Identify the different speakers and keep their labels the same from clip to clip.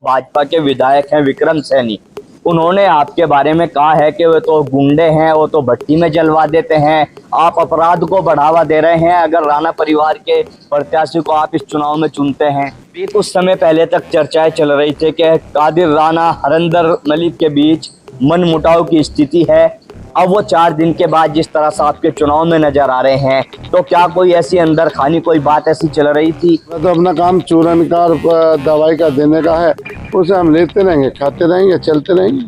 Speaker 1: भाजपा के विधायक हैं विक्रम सैनी, उन्होंने आपके बारे में कहा है कि वो तो गुंडे हैं, वो तो भट्टी में जलवा देते हैं, आप अपराध को बढ़ावा दे रहे हैं अगर राणा परिवार के प्रत्याशी को आप इस चुनाव में चुनते हैं। भी कुछ समय पहले तक चर्चाएं चल रही थी कि कादिर राणा हरिंदर मलिक के बीच मनमुटाव की स्थिति है। अब वो 4 दिन के बाद जिस तरह से आपके चुनाव में नजर आ रहे हैं, तो क्या कोई ऐसी अंदर खानी कोई बात ऐसी चल रही थी?
Speaker 2: तो अपना काम चूरन का और दवाई का देने का है, उसे हम लेते रहेंगे, खाते रहेंगे, चलते रहेंगे।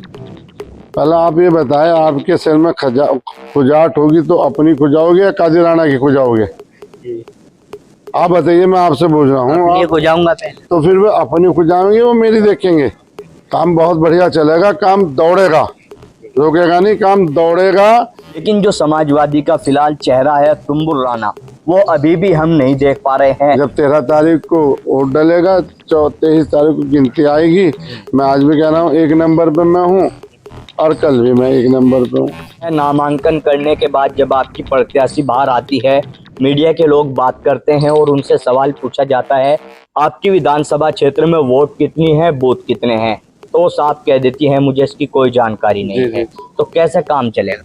Speaker 2: पहले आप ये बताएं, आपके सिर में खुजाहट होगी तो अपनी खुजाओगे या कादिर राणा की खुजाओगे? आप बताइए, मैं आपसे पूछ रहा हूँ।
Speaker 1: खुजाऊंगा
Speaker 2: तो फिर वो अपनी खुजाएंगे, वो मेरी देखेंगे। काम बहुत बढ़िया चलेगा, काम दौड़ेगा, रुकेगा नहीं, काम दौड़ेगा।
Speaker 1: लेकिन जो समाजवादी का फिलहाल चेहरा है तुम्बुर राणा, वो अभी भी हम नहीं देख पा रहे हैं।
Speaker 2: जब 13 तारीख को वोट डलेगा, 23 तारीख को गिनती आएगी। मैं आज भी कह रहा हूँ 1 नंबर पे मैं हूँ और कल भी मैं 1 नंबर पे हूँ।
Speaker 1: नामांकन करने के बाद जब आपकी प्रत्याशी बाहर आती है, मीडिया के लोग बात करते हैं और उनसे सवाल पूछा जाता है आपकी विधानसभा क्षेत्र में वोट कितनी है, बूथ कितने हैं, तो साफ कह देती है मुझे इसकी कोई जानकारी नहीं है। तो कैसे काम चलेगा?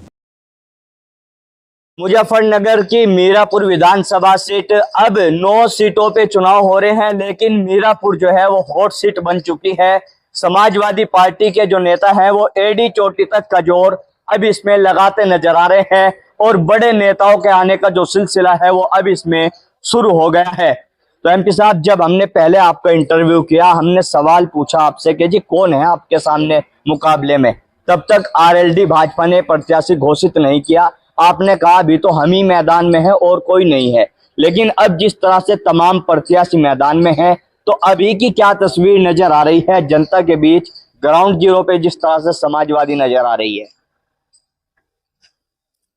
Speaker 1: मुजफ्फरनगर की मीरापुर विधानसभा सीट, अब 9 सीटों पे चुनाव हो रहे हैं, लेकिन मीरापुर जो है वो हॉट सीट बन चुकी है। समाजवादी पार्टी के जो नेता हैं वो एडी चोटी तक का जोर अब इसमें लगाते नजर आ रहे हैं और बड़े नेताओं के आने का जो सिलसिला है वो अब इसमें शुरू हो गया है। तो एमपी साहब, जब हमने पहले आपका इंटरव्यू किया, हमने सवाल पूछा आपसे कि जी कौन है आपके सामने मुकाबले में, तब तक आरएलडी भाजपा ने प्रत्याशी घोषित नहीं किया। आपने कहा अभी तो हम ही मैदान में है और कोई नहीं है। लेकिन अब जिस तरह से तमाम प्रत्याशी मैदान में हैं, तो अभी की क्या तस्वीर नजर आ रही है जनता के बीच, ग्राउंड जीरो पे जिस तरह से समाजवादी नजर आ रही है?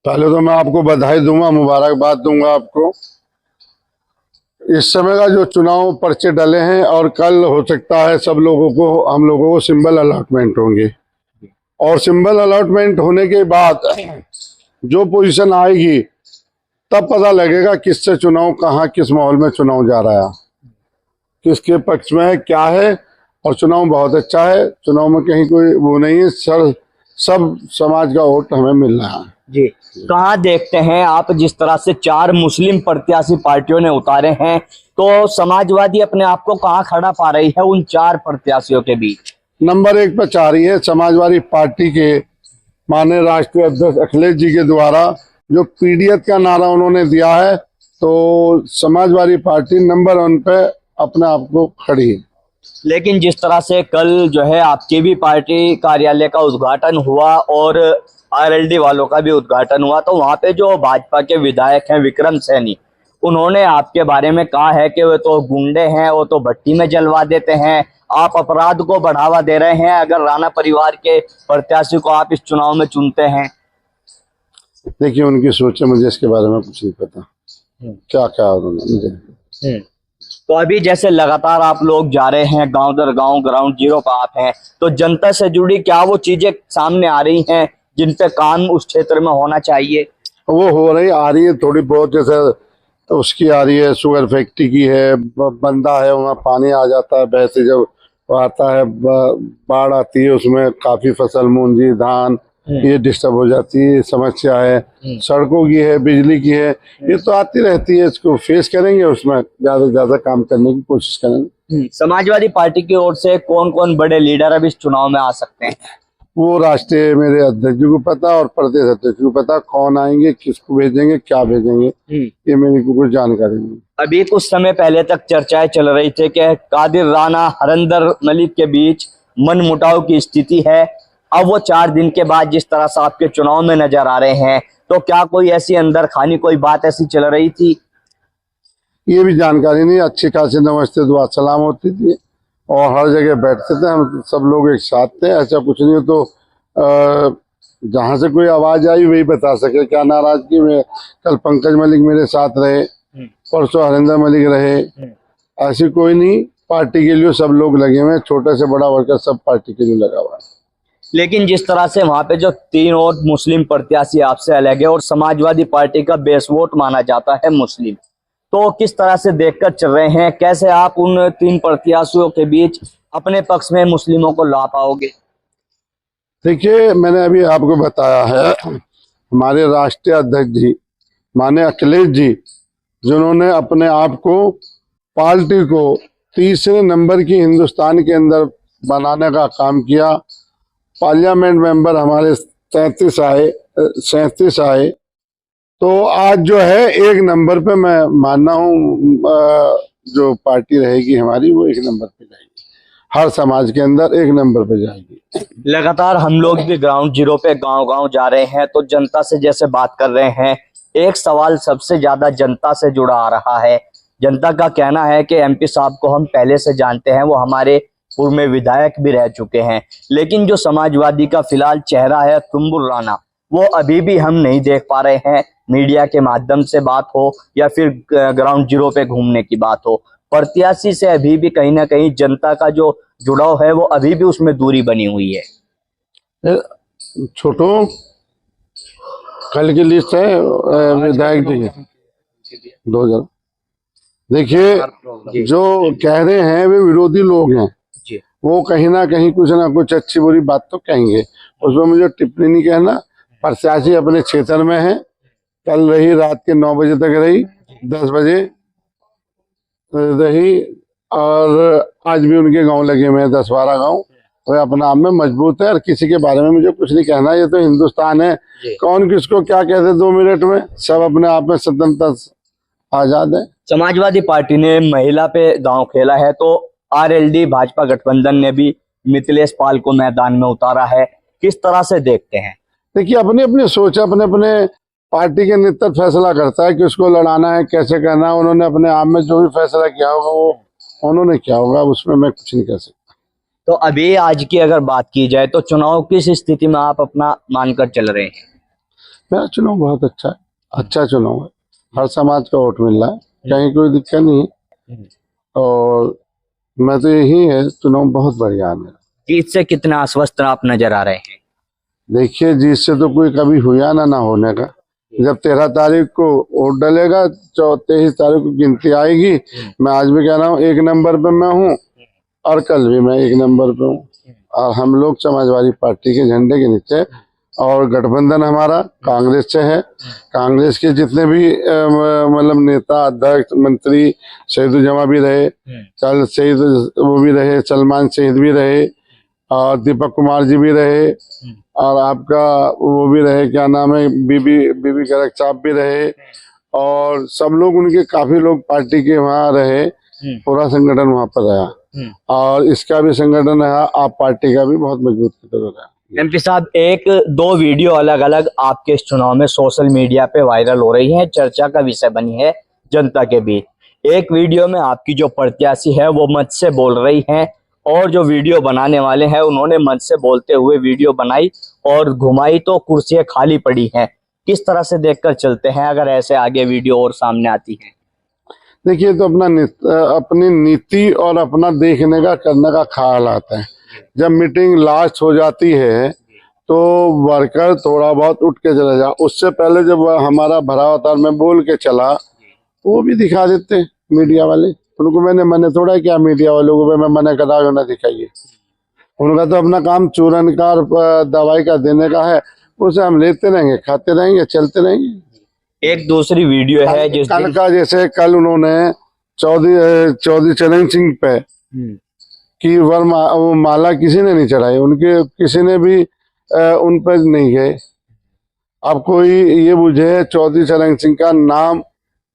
Speaker 2: पहले तो मैं आपको बधाई दूंगा, मुबारकबाद दूंगा आपको। इस समय का जो चुनाव पर्चे डले हैं और कल हो सकता है सब लोगों को, हम लोगों को सिंबल अलॉटमेंट होंगे और सिंबल अलॉटमेंट होने के बाद जो पोजीशन आएगी तब पता लगेगा किससे चुनाव, कहाँ किस माहौल में चुनाव जा रहा है, किसके पक्ष में है, क्या है। और चुनाव बहुत अच्छा है, चुनाव में कहीं कोई वो नहीं है, सब समाज का वोट हमें मिल रहा है
Speaker 1: जी। कहाँ देखते हैं आप जिस तरह से 4 मुस्लिम प्रत्याशी पार्टियों ने उतारे हैं, तो समाजवादी अपने आप को कहाँ खड़ा पा रही है उन 4 प्रत्याशियों के बीच?
Speaker 2: नंबर 1 पर 4 ही है। समाजवादी पार्टी के माननीय राष्ट्रीय अध्यक्ष अखिलेश जी के द्वारा जो पीडीएफ का नारा उन्होंने दिया है, तो समाजवादी पार्टी नंबर 1 पे अपने आप को खड़ी है।
Speaker 1: लेकिन जिस तरह से कल जो है आपकी भी पार्टी कार्यालय का उद्घाटन हुआ और आरएलडी वालों का भी उद्घाटन हुआ, तो वहां पे जो भाजपा के विधायक हैं विक्रम सैनी, उन्होंने आपके बारे में कहा है कि वो तो गुंडे हैं, वो तो भट्टी में जलवा देते हैं, आप अपराध को बढ़ावा दे रहे हैं अगर राणा परिवार के प्रत्याशी को आप इस चुनाव में चुनते हैं।
Speaker 2: देखिए, उनकी सोच है, मुझे इसके बारे में कुछ नहीं पता क्या क्या उन्होंने।
Speaker 1: तो अभी जैसे लगातार आप लोग जा रहे हैं गांव दर गांव, ग्राउंड जीरो पर आप हैं, तो जनता से जुड़ी क्या वो चीजें सामने आ रही हैं जिन पे काम उस क्षेत्र में होना चाहिए?
Speaker 2: वो हो रही आ रही है थोड़ी बहुत, जैसे उसकी आ रही है, शुगर फैक्ट्री की है, बंदा है वहाँ पानी आ जाता है, वैसे जब आता है बाढ़ आती है उसमें काफी फसल, मूंजी, धान ये डिस्टर्ब हो जाती है, समस्या है। सड़कों की है, बिजली की है, ये तो आती रहती है, इसको फेस करेंगे, उसमें ज्यादा से ज्यादा काम करने की कोशिश करेंगे।
Speaker 1: समाजवादी पार्टी की ओर से कौन कौन बड़े लीडर अब इस चुनाव में आ सकते हैं?
Speaker 2: वो राष्ट्रीय मेरे अध्यक्ष जी को पता और प्रदेश अध्यक्ष को पता, कौन आएंगे, किसको भेजेंगे, क्या भेजेंगे, ये मेरी को कुछ जानकारी नहीं।
Speaker 1: अभी कुछ समय पहले तक चर्चाएं चल रही थी कि कादिर राणा हरिंदर मलिक के बीच मनमुटाव की स्थिति है। अब वो 4 दिन के बाद जिस तरह से आपके चुनाव में नजर आ रहे हैं, तो क्या कोई ऐसी अंदर खानी कोई बात ऐसी चल रही थी?
Speaker 2: ये भी जानकारी नहीं। अच्छी खासी नमस्ते दुआ सलाम होती थी और हर जगह बैठते थे, हम सब लोग एक साथ थे। ऐसा कुछ नहीं हो तो जहां से कोई आवाज आई वही बता सके क्या नाराजगी में। कल पंकज मलिक मेरे साथ रहे, परसों हरिंदर मलिक रहे, ऐसी कोई नहीं। पार्टी के लिए सब लोग लगे हुए, छोटे से बड़ा वर्कर सब पार्टी के लिए लगा हुआ है।
Speaker 1: लेकिन जिस तरह से वहां पे जो 3 और मुस्लिम प्रत्याशी आपसे अलग है और समाजवादी पार्टी का बेस वोट माना जाता है मुस्लिम, तो किस तरह से देखकर चल रहे हैं, कैसे आप उन 3 प्रत्याशियों के बीच अपने पक्ष में मुस्लिमों को ला पाओगे?
Speaker 2: देखिए, मैंने अभी आपको बताया है, हमारे राष्ट्रीय अध्यक्ष जी माननीय अखिलेश जी, जिन्होंने अपने आप को पार्टी को तीसरे नंबर की हिंदुस्तान के अंदर बनाने का काम किया। पार्लियामेंट मेंबर हमारे 37 आए, तो आज जो है 1 नंबर पे मैं मानना हूँ, जो पार्टी रहेगी हमारी वो 1 नंबर पे जाएगी, हर समाज के अंदर 1 नंबर पे जाएगी।
Speaker 1: लगातार हम लोग भी ग्राउंड जीरो पे गांव-गांव जा रहे हैं, तो जनता से जैसे बात कर रहे हैं, एक सवाल सबसे ज्यादा जनता से जुड़ा आ रहा है। जनता का कहना है कि एमपी साहब को हम पहले से जानते हैं, वो हमारे पूर्व में विधायक भी रह चुके हैं, लेकिन जो समाजवादी का फिलहाल चेहरा है तुंबुल राना, वो अभी भी हम नहीं देख पा रहे हैं। मीडिया के माध्यम से बात हो या फिर ग्राउंड जीरो पे घूमने की बात हो, प्रत्याशी से अभी भी कहीं ना कहीं जनता का जो जुड़ाव है वो अभी भी उसमें दूरी बनी हुई है।
Speaker 2: छोटो कल की लिस्ट है, विधायक जी 2000। देखिए, जो कह रहे हैं वे विरोधी लोग हैं, वो कहीं ना कहीं कुछ ना कुछ अच्छी बुरी बात तो कहेंगे, उसमें मुझे टिप्पणी नहीं कहना। प्रत्याशी अपने क्षेत्र में है, कल रही रात के 9 बजे तक रही, 10 बजे रही, और आज भी उनके गांव लगे हुए हैं 10-12 गांव। वो अपना आप में मजबूत है और किसी के बारे में मुझे कुछ नहीं कहना। ये तो हिंदुस्तान है, कौन किसको क्या कहते 2 मिनट में, सब अपने आप में स्वतंत्र आजाद है।
Speaker 1: समाजवादी पार्टी ने महिला पे दांव खेला है, तो आरएलडी भाजपा गठबंधन ने भी मिथिलेश पाल को मैदान में उतारा है, किस तरह से देखते हैं?
Speaker 2: देखिए, अपनी अपनी सोच, अपने अपने पार्टी के नेतृत्व फैसला करता है कि उसको लड़ाना है, कैसे करना है। उन्होंने अपने आप में जो भी फैसला किया होगा वो उन्होंने किया होगा, उसमें मैं कुछ नहीं कह सकता।
Speaker 1: तो अभी आज की अगर बात की जाए तो चुनाव किस स्थिति में आप अपना मानकर चल रहे हैं?
Speaker 2: मेरा चुनाव बहुत अच्छा है, अच्छा चुनाव है, हर समाज का वोट मिल रहा है, कहीं कोई दिक्कत नहीं है, और मैं तो यही है, चुनाव बहुत बढ़िया है मेरा।
Speaker 1: जीत से कितना आश्वस्त आप नजर आ रहे हैं?
Speaker 2: देखिए, जीत से तो कोई कभी हुआ ना होने का। जब 13 तारीख को वोट डलेगा, 23 तारीख को गिनती आएगी। मैं आज भी कह रहा हूँ 1 नंबर पे मैं हूँ, और कल भी मैं 1 नंबर पे हूँ, और हम लोग समाजवादी पार्टी के झंडे के नीचे, और गठबंधन हमारा कांग्रेस से है। कांग्रेस के जितने भी मतलब नेता, अध्यक्ष, मंत्री, शहीद जमा भी रहे, कल शहीद वो भी रहे, सलमान शहीद भी रहे, और दीपक कुमार जी भी रहे, और आपका वो भी रहे, क्या नाम है, बीबी गर्ग साहब भी रहे, और सब लोग उनके काफी लोग पार्टी के वहाँ रहे, पूरा संगठन वहाँ पर रहा, और इसका भी संगठन रहा, आप पार्टी का भी बहुत मजबूत रहा।
Speaker 1: एमपी साहब, 1-2 वीडियो अलग अलग आपके इस चुनाव में सोशल मीडिया पे वायरल हो रही हैं, चर्चा का विषय बनी है जनता के बीच। एक वीडियो में आपकी जो प्रत्याशी है वो मंच से बोल रही हैं, और जो वीडियो बनाने वाले हैं उन्होंने मंच से बोलते हुए वीडियो बनाई और घुमाई, तो कुर्सियां खाली पड़ी हैं। किस तरह से देखकर चलते हैं अगर ऐसे आगे वीडियो और सामने आती है?
Speaker 2: देखिए, तो अपनी नीति और अपना देखने का करने का ख्याल आता है। जब मीटिंग लास्ट हो जाती है तो वर्कर थोड़ा बहुत उठ के चला जा, उससे पहले जब हमारा भरा अवतार में बोल के चला, वो भी दिखा देते हैं मीडिया वाले। उनको मैंने थोड़ा क्या मीडिया वालों को मैं मना करा ना दिखाइए, उनका तो अपना काम चूरन का और दवाई का देने का है, उसे हम लेते रहेंगे, खाते रहेंगे, चलते रहेंगे।
Speaker 1: एक दूसरी वीडियो है जिस
Speaker 2: कल का, जैसे कल उन्होंने चौधरी चरण सिंह पे की वो माला किसी ने नहीं चढ़ाई, उनके किसी ने भी उन पर नहीं गए। अब कोई ये बुझे चौधरी चरण सिंह का नाम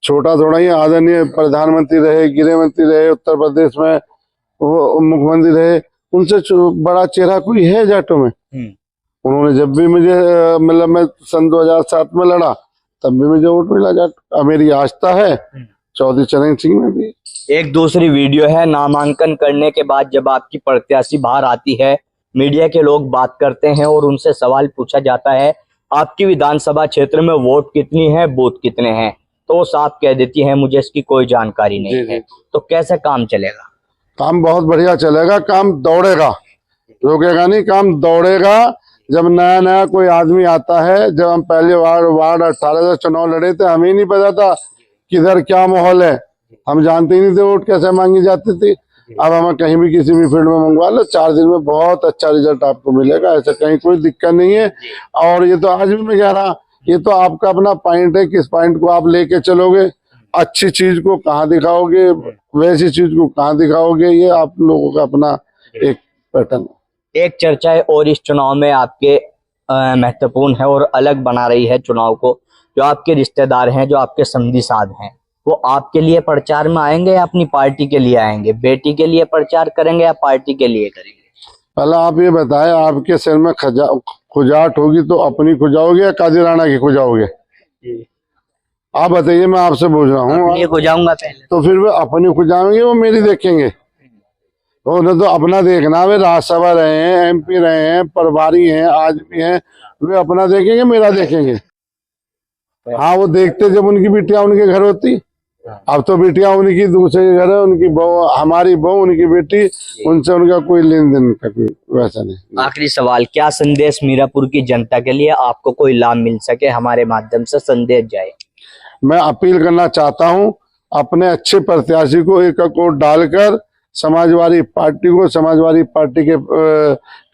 Speaker 2: छोटा थोड़ा ही, आदरणीय प्रधानमंत्री रहे, गृह मंत्री रहे, उत्तर प्रदेश में वो मुख्यमंत्री रहे, उनसे बड़ा चेहरा कोई है जाटों में? उन्होंने जब भी मुझे मतलब मैं सन 2007 में लड़ा, तब भी मुझे वोट मिला जाट। अब मेरी आस्था है चौधरी चरण सिंह में भी।
Speaker 1: एक दूसरी वीडियो है, नामांकन करने के बाद जब आपकी प्रत्याशी बाहर आती है, मीडिया के लोग बात करते हैं और उनसे सवाल पूछा जाता है आपकी विधानसभा क्षेत्र में वोट कितनी है, बूथ कितने हैं, तो वो साफ कह देती है मुझे इसकी कोई जानकारी नहीं है। तो कैसे काम चलेगा?
Speaker 2: काम बहुत बढ़िया चलेगा, काम दौड़ेगा, रुकेगा नहीं, काम दौड़ेगा। जब नया नया कोई आदमी आता है, जब हम पहले वार्ड 18 से चुनाव लड़े थे, हमें नहीं पता था किधर क्या माहौल है, हम जानते ही नहीं थे वोट कैसे मांगी जाती थी। अब हमें कहीं भी किसी भी फील्ड में मंगवा लो, 4 दिन में बहुत अच्छा रिजल्ट आपको मिलेगा, ऐसा कहीं कोई दिक्कत नहीं है। और ये तो आज भी मैं कह रहा, ये तो आपका अपना पॉइंट है, किस पॉइंट को आप लेके चलोगे, अच्छी चीज को कहाँ दिखाओगे, वैसी चीज को कहाँ दिखाओगे, ये आप लोगों का अपना एक पैटर्न है।
Speaker 1: एक चर्चा और इस चुनाव में आपके महत्वपूर्ण है और अलग बना रही है चुनाव को, जो आपके रिश्तेदार हैं, जो आपके संगी साध हैं, वो आपके लिए प्रचार में आएंगे या अपनी पार्टी के लिए आएंगे? बेटी के लिए प्रचार करेंगे या पार्टी के लिए करेंगे?
Speaker 2: पहले आप ये बताएं, आपके सिर में खुजाट होगी तो अपनी खुजाओगे या कादिराना की खुजाओगे? आप बताइए, मैं आपसे पूछ रहा हूँ।
Speaker 1: ये खुजाऊंगा पहले।
Speaker 2: तो फिर वो अपनी खुजाएंगे, वो मेरी देखेंगे? तो उन्हें तो अपना देखना, वे राज्यसभा रहे हैं, MP रहे हैं, प्रभारी हैं, आज भी हैं, वे अपना देखेंगे, मेरा देखेंगे? हाँ, वो देखते जब उनकी बिटिया उनके घर होती। अब तो बिटिया उनकी दूसरे के घर है, उनकी बहू, हमारी बहू, उनकी बेटी, उनसे उनका कोई लेन देन का कोई वैसा नहीं।
Speaker 1: आखिरी सवाल, क्या संदेश मीरापुर की जनता के लिए आपको कोई लाभ मिल सके, हमारे माध्यम से संदेश जाए?
Speaker 2: मैं अपील करना चाहता हूं, अपने अच्छे प्रत्याशी को एक वोट डालकर समाजवादी पार्टी को, समाजवादी पार्टी के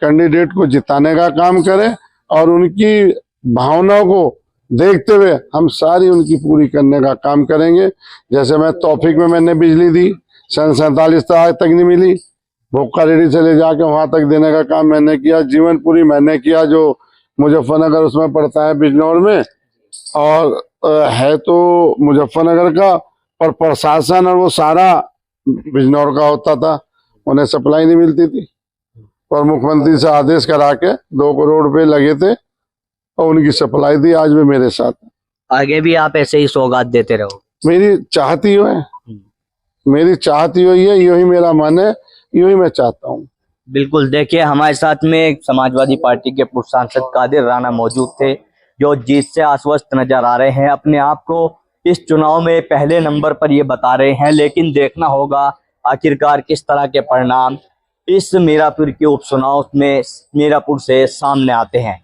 Speaker 2: कैंडिडेट को जिताने का काम करें, और उनकी भावनाओं को देखते हुए हम सारी उनकी पूरी करने का काम करेंगे। जैसे मैं तौफीक में मैंने बिजली दी, सन 47 तक नहीं मिली, भोक्का रेडी से ले जाके वहां तक देने का काम मैंने किया। जीवनपुरी मैंने किया, जो मुजफ्फरनगर उसमें पड़ता है, बिजनौर में, और है तो मुजफ्फरनगर का, पर प्रशासन और वो सारा बिजनौर का होता था, उन्हें सप्लाई नहीं मिलती थी, और मुख्यमंत्री से आदेश करा के 2 करोड़ रुपए लगे थे और उनकी सप्लाई दी। आज भी मेरे साथ,
Speaker 1: आगे भी आप ऐसे ही सौगात देते रहो।
Speaker 2: मेरी चाहती हो है, मेरी चाहती हुई है, यही मेरा मन है, यही मैं चाहता हूँ।
Speaker 1: बिल्कुल, देखिए हमारे साथ में समाजवादी पार्टी के पूर्व सांसद कादिर राणा मौजूद थे, जो जीत से आश्वस्त नजर आ रहे हैं, अपने आप को इस चुनाव में पहले नंबर पर ये बता रहे हैं। लेकिन देखना होगा आखिरकार किस तरह के परिणाम इस मीरापुर के उपचुनाव में मीरापुर से सामने आते हैं।